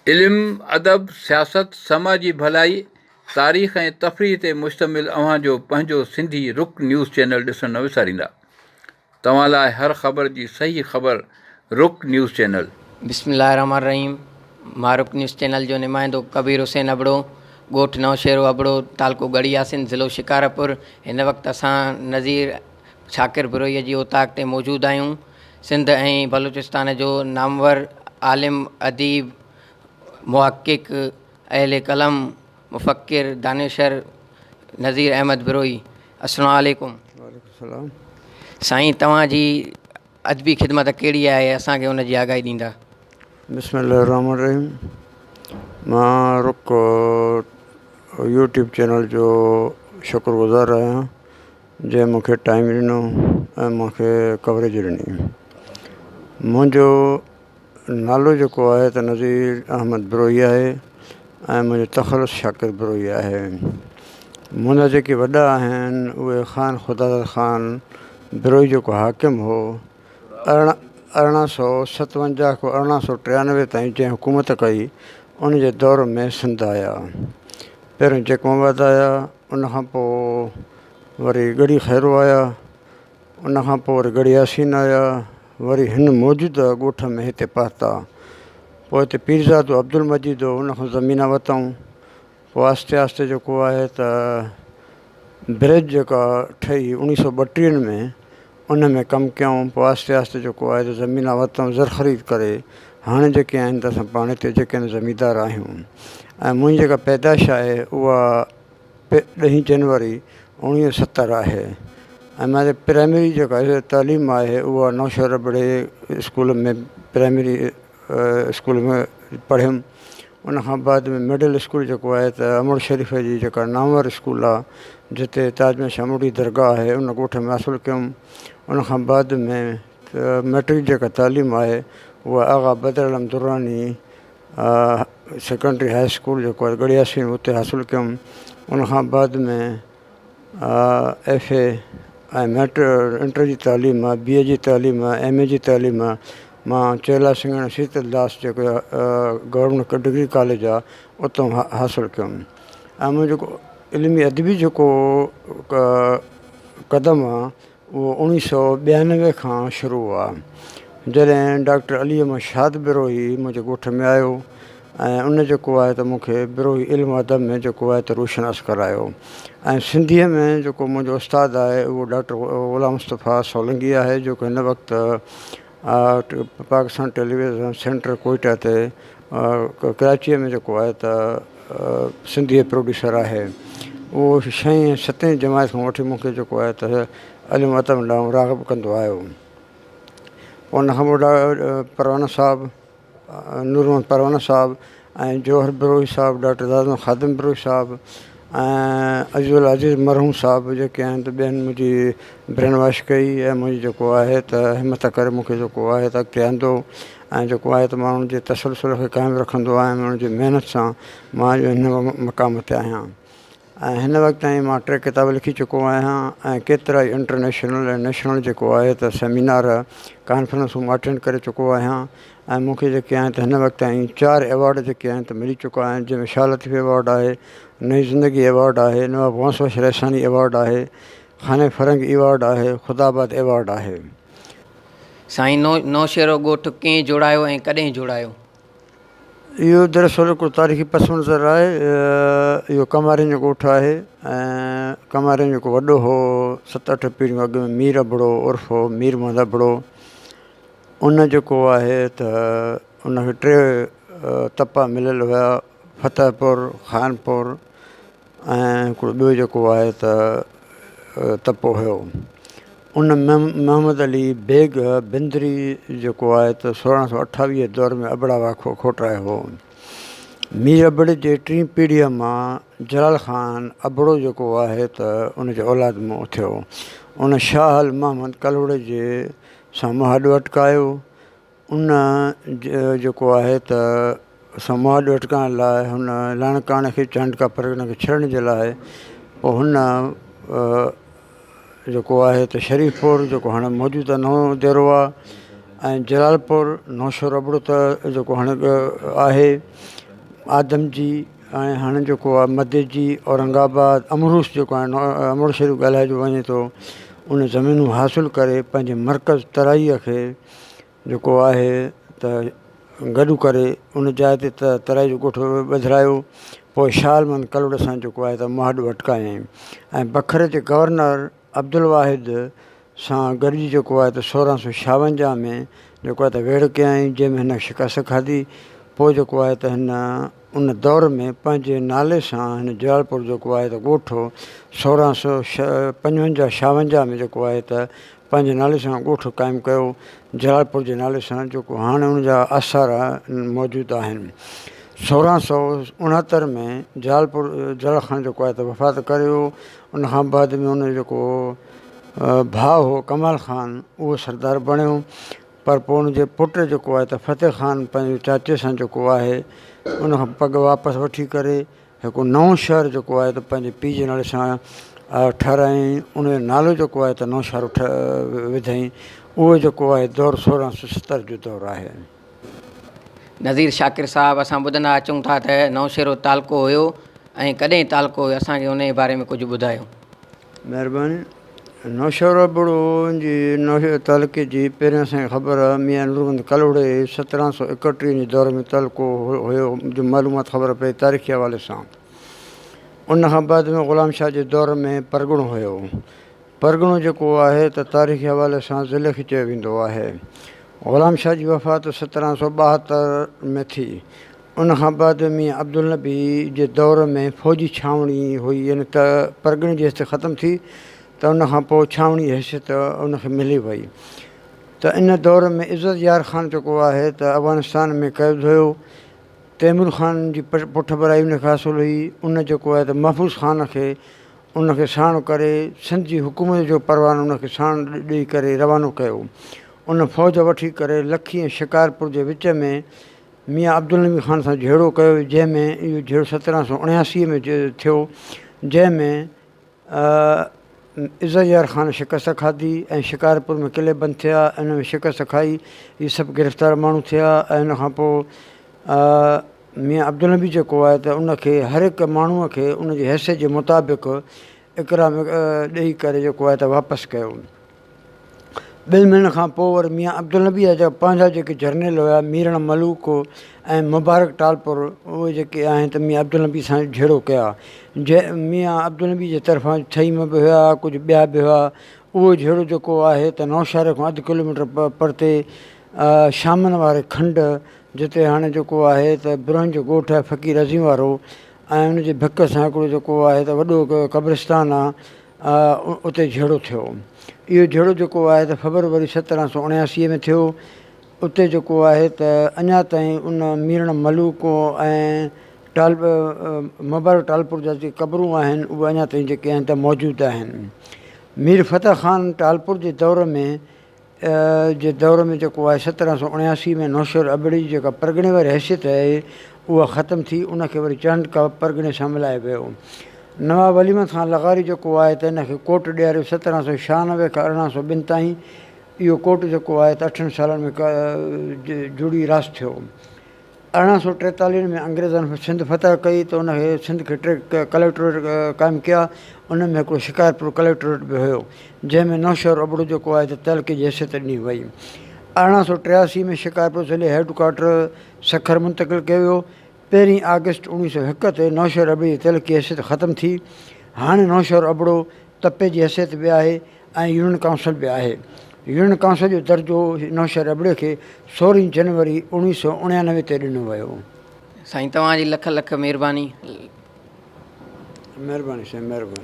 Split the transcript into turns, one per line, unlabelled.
इल्मु, अदब, सियासत, समाजी भलाई, तारीख़ ऐं तफ़रीह ते मुश्तमिल अव्हांजो पंहिंजो सिंधी रुख न्यूज़ चैनल ॾिसणु न विसारींदा। तव्हां लाइ हर ख़बर जी सही ख़बर रुख न्यूज़ चैनल।
बिस्मिल्लाहिर्रहमानिर्रहीम। मां रुख न्यूज़ चैनल जो नुमाइंदो कबीर हुसैन अबड़ो, ॻोठ नौशेरो अबड़ो, तालको गढ़ियासिन, ज़िलो शिकारपुर। हिन वक़्तु असां नज़ीर शाकिर बिरोईअ जी ओताक़ ते मौजूदु आहियूं। सिंध ऐं बलूचिस्तान जो नामवर आलिम, अदीब, मुहक़िक़, अहले कलम, मुफ़क्किर, दानिशर नज़ीर अहमद बिरोई। अस्सलामु अलैकुम।
वालेकुम।
साईं, तव्हांजी अदबी ख़िदमत कहिड़ी आहे, असांखे हुन जी आगाही ॾींदा?
बिस्मिल्लाहिर्रहमानिर्रहीम। मां रुख यूट्यूब चैनल जो शुक्रगुज़ार आहियां जंहिं मूंखे टाइम ॾिनो ऐं मूंखे कवरेज ॾिनी। मुंहिंजो नालो जेको आहे त नज़ीर अहमद बिरोई आहे ऐं मुंहिंजो तख़ल्लुस शाकिर बिरोई आहे। मुंहिंजा जेके वॾा आहिनि उहे ख़ान ख़ुदादर ख़ान बिरोई जेको हाकिम हो 1857 खां 1893 ताईं जंहिं हुकूमत कई उन जे दौर में सिंध आया। पहिरियों चेकमाबाद आया, उनखां पोइ वरी गढ़ी खैरो आया, उनखां पोइ वरी गढ़ियासीन आया, वरी हिन मौजूदा ॻोठ में हिते पहुता। पोइ हिते पीरज़ादो अब्दुल मजीद हो, उनखां ज़मीना वरितऊं। पोइ आहिस्ते आहिस्ते जेको आहे त ब्रिज जेका ठही 1932 में उन में कमु कयूं। पोइ आहिस्ते आहिस्ते जेको आहे त ज़मीना वरितऊं ज़र ख़रीद करे। हाणे जेके आहिनि त असां पाण हिते जेके आहिनि ज़मीदार आहियूं। ऐं मुंहिंजी जेका पैदाइश आहे उहा 10 जनवरी 1970 आहे। ऐं मुंहिंजे प्राइमरी जेका तालीम आहे उहा नौशहर बड़े स्कूल में प्राइमरी स्कूल में पढ़ियुमि। उनखां बाद में मिडिल स्कूल जेको आहे त अमर शरीफ़ जी जेका नामवर स्कूल आहे जिते ताजमहल शामूरी दरगाह आहे उन ॻोठ में हासिलु कयुमि। उनखां बाद में मैट्रिक जेका तालीम आहे उहा आगा बदर अलम दुरानी सेकेंड्री हाई स्कूल जेको आहे गढ़ियासीन उते हासिलु कयुमि। उनखां बाद में FA ऐं इंटर जी तालीम आहे, BA जी तालीम आहे, MA जी तालीम आहे मां चेला सिंघण शीतल दास जेको गवर्नमेंट डिग्री कॉलेज आहे उतां हासिलु कयुमि। ऐं मुंहिंजो जेको इल्मी अदबी जेको क़दम आहे उहो 1992 खां शुरू आहे, जॾहिं डॉक्टर अली अहमद शाद बिरोई मुंहिंजे ॻोठ में आयो ऐं उन जेको आहे त मूंखे बिरोई इल्मु अदब में जेको आहे त रोशनास करायो। ऐं सिंधीअ में जेको मुंहिंजो उस्तादु आहे उहो डॉक्टर ग़ुलाम मुस्तफ़ा सोलंगी आहे जेको हिन वक़्तु पाकिस्तान टेलीविज़न सेंटर कोयटा ते कराचीअ में जेको आहे त सिंधी प्रोड्यूसर आहे। उहो 6 ऐं 7 जमात खां वठी मूंखे जेको आहे त इल्मु अदब ॾांहुं राग़िब कंदो आयो। उनखां पोइ परवाना साहिबु, नूरमहमद परवाना साहिबु ऐं जौहर बिरोई साहिबु, डॉक्टर दादा ख़ादिम बिरोई साहिबु ऐं अज़ीज़ुल अज़ीज़ मरहूम साहिबु जेके आहिनि त ॿियनि मुंहिंजी ब्रेन वॉश कई ऐं मुंहिंजी जेको आहे त हिमत करे मूंखे जेको आहे त अॻिते आंदो। ऐं जेको आहे त माण्हुनि जे तसलसल खे क़ाइमु रखंदो आहियां। माण्हुनि जी महिनत सां मां हिन मक़ाम ते आहियां। ऐं हिन वक़्तु ताईं मां 3 किताब लिखी चुको आहियां ऐं केतिरा ई इंटरनेशनल ऐं नेशनल जेको आहे त सेमिनार कॉन्फ्रेंसूं मां अटेंड करे चुको आहियां। ऐं मूंखे जेके आहिनि त हिन वक़्तु ताईं 4 एवॉर्ड जेके आहिनि त मिली चुका आहिनि, जंहिंमें शाह लतीफ़ एवॉर्ड आहे, नई ज़िंदगी एवॉर्ड आहे, नवाब वंश रहसानी एवॉर्ड आहे, खाने फरंग एवॉर्ड आहे, ख़ुदाबाद एवॉर्ड आहे।
साईं, नौशेरो ॻोठ कंहिं जोड़ायो ऐं कॾहिं जोड़ायो?
इहो दरअसल हिकिड़ो तारीख़ी पस मंज़र आहे। इहो कमारियुनि जो ॻोठु आहे ऐं कमारियुनि जेको वॾो हो 7-8 पीढ़ियूं अॻु में मीर अबड़ो उर्फ़ हो मीर मोहम्मद अबड़ो, उन जेको आहे त उनखे 3 तपा मिलियल हुआ, फतेहपुर, ख़ानपुर ऐं हिकिड़ो ॿियो जेको आहे त तपो हुयो। उन मोहम्मद अली बेग बिंदरी जेको आहे त 1628 दौर में अबड़ा वाखो खोटायो हो। मीर अबड़े जे 3 पीढ़ीअ मां जलाल ख़ान अबड़ो जेको आहे त उनजे औलाद मां थियो। उन शाह अल मोहम्मद कलवड़े जे सां मुहाॾो अटकायो। उन जेको आहे त असां मुहाॾो अटकाइण लाइ हुन लाणकाणे खे चांडका परगणे खे छॾण जे लाइ पोइ हुन जेको आहे त शरीफ़पुर जेको हाणे मौजूदु नओं देरो आहे ऐं जलालपुर नौशहर अबड़ो त जेको हाणे आहे आदमजी ऐं हाणे जेको आहे मदेजी औरंगाबाद अमरूस जेको आहे अमृतसर ॻाल्हाइजो वञे थो उन ज़मीनूं हासिलु करे पंहिंजे मर्कज़ तराईअ खे जेको आहे त गॾु करे उन जाइ ते तराई जो ॻोठ ॿधायो। पोइ शालमन कलोड़ सां जेको आहे त मुहाॾ वटकायईं ऐं बखर जे गवर्नर अब्दुल वाहिद सां गॾिजी जेको आहे त 1656 में जेको आहे त वेड़ कयईं जंहिंमें हिन शिकस्त खाधी। पोइ जेको आहे त हिन उन दौर में पंहिंजे नाले सां हिन जलालपुर जेको आहे त ॻोठो 1655-56 में जेको आहे त पंहिंजे नाले सां ॻोठु क़ाइमु कयो जलालपुर जे नाले सां, जेको हाणे उन जा आसार मौजूदु आहिनि। 1669 में जलाल ख़ान जेको आहे त वफ़ात करियो। उनखां बाद में उन जेको भाउ हो कमाल ख़ान उहो सरदार बणियो, पर पोइ उनजे पुटु जेको आहे त फ़तेह ख़ान पंहिंजे चाचे सां जेको आहे उनखां पग वापसि वठी करे हिकु नओं शहर जेको आहे त पंहिंजे पीउ जे नाले सां ठारायईं। उन जो नालो जेको आहे त नौशहर विधईं। उहो जेको आहे दौरु 1670 जो दौरु आहे।
नज़ीर शाकिर साहिबु, असां ॿुधंदा अचूं था त नौशहरो तालको हुयो ऐं कॾहिं तालको हुयो, असांखे उन जे बारे में कुझु ॿुधायो।
महिरबानी। नौशहर अबड़ो जी नौशहर तालुके जी पहिरियों असांखे ख़बर आहे मियां नूरमंद कलोड़े 1731 जे दौर में तालुको हुयो जो मालूमात ख़बर पई तारीख़ी हवाले सां। उनखां बाद में ग़ुलाम शाह जे दौर में परगि॒णो हुयो। परगि॒णो जेको आहे त तारीख़ी हवाले सां ज़िले खे चयो वेंदो आहे। ग़ुलाम शाह जी वफ़ात 1772 में थी। उनखां बाद मियां अब्दुल नबी जे दौर में फ़ौजी छावणी हुई, यानी त परगि॒णे जी हैसियत ख़तमु थी त उनखां पोइ छावणी हैसियत उनखे मिली वई। त इन दौर में इज़त यार ख़ान जेको आहे त अफ़गानिस्तान में क़ैद हुयो। तैमूर ख़ान जी पुठभराई उनखे हासिलु हुई। उन जेको आहे त महफ़ूज़ ख़ान खे उनखे साण करे सिंध जी हुकूमत जो परवानो उनखे साण ॾेई करे रवानो कयो। उन फ़ौज वठी करे लखी ऐं शिकारपुर जे विच में मियां अब्दुल नबी ख़ान सां जहिड़ो कयो, जंहिंमें इहो जहिड़ो 1779 में थियो, जंहिंमें इज़त यार ख़ान शिकस्त खाधी ऐं शिकारपुर में क़िले बंदि थिया। इन में शिकस्त खाई इहे सभु गिरफ़्तार माण्हू थिया। ऐं इन खां पोइ मियां अब्दुल नबी जेको आहे त उनखे हर हिकु माण्हूअ खे उनजी हैसियत जे मुताबिक़ इकराम ॾेई करे जेको आहे त वापसि कयो। ॿिनि महीननि खां पोइ वरी मियां अब्दुल नबी जा पंहिंजा जेके जर्नल हुया मीरण मलूक ऐं मुबारक टालपुर, उहे जेके आहिनि त मियां अब्दुल नबी सां जहिड़ो कया। मियां अब्दुल नबी जे तरफ़ां ठईम बि हुया, कुझु ॿिया बि हुआ। उहो जहिड़ो जेको आहे त नौशहर खां 1 किलोमीटर परते शामन वारे खंड जिते हाणे जेको आहे त बिरोहिन जो ॻोठु आहे फ़क़ीर अज़ीम वारो, ऐं उनजे भिक सां हिकिड़ो जेको आहे त वॾो क़ब्रिस्तान आहे, उते जहिड़ो थियो। इहो जहिड़ो जेको आहे त फरवरी 1779 में थियो। उते जेको आहे त अञा ताईं उन मीरण मलूक ऐं मुबारक टालपुर जा जेके क़बरूं आहिनि उहे अञा ताईं जेके आहिनि त मौजूदु आहिनि। मीर फ़तेह ख़ान टालपुर जे दौर में जेको आहे 1779 में नौशहर अबड़ी जी जेका परगि॒णे वारी हैसियत आहे उहा ख़तमु थी। उनखे वरी चंड का परगि॒णे सां मिलाए वियो। नवाब वलीमत ख़ान लग़ारी जेको आहे त हिनखे कोर्ट ॾियारियो 1796 खां 1802 ताईं। इहो कोर्ट जेको आहे त 8 सालनि में जुड़ी रास थियो। 1843 में अंग्रेज़नि सिंध फतह कई त उनखे सिंध खे 3 कलेक्टोरेट क़ाइमु कया। उन में हिकिड़ो शिकारपुर कलेक्टोरेट बि हुयो, जंहिंमें नौशहर अबड़ो जेको आहे त तहलके जी हैसियत ॾिनी वई। 1883 में शिकारपुर ज़िले हेडक्वार्टर सखर मुंतक़िल कयो वियो। 1 अगस्त 1901 ते नौशहर अबड़ी जी तहलकी हैसियत ख़तमु थी। हाणे नौशहर अबड़ो तपे जी हैसियत बि आहे ऐं यूनियन काउंसिल बि आहे। यूनियन काउंसिल जो दर्जो नौशहर अबड़े खे 16 जनवरी 1999 ते ॾिनो वियो।
साईं तव्हांजी लख लख महिरबानी।
महिरबानी साईं, महिरबानी।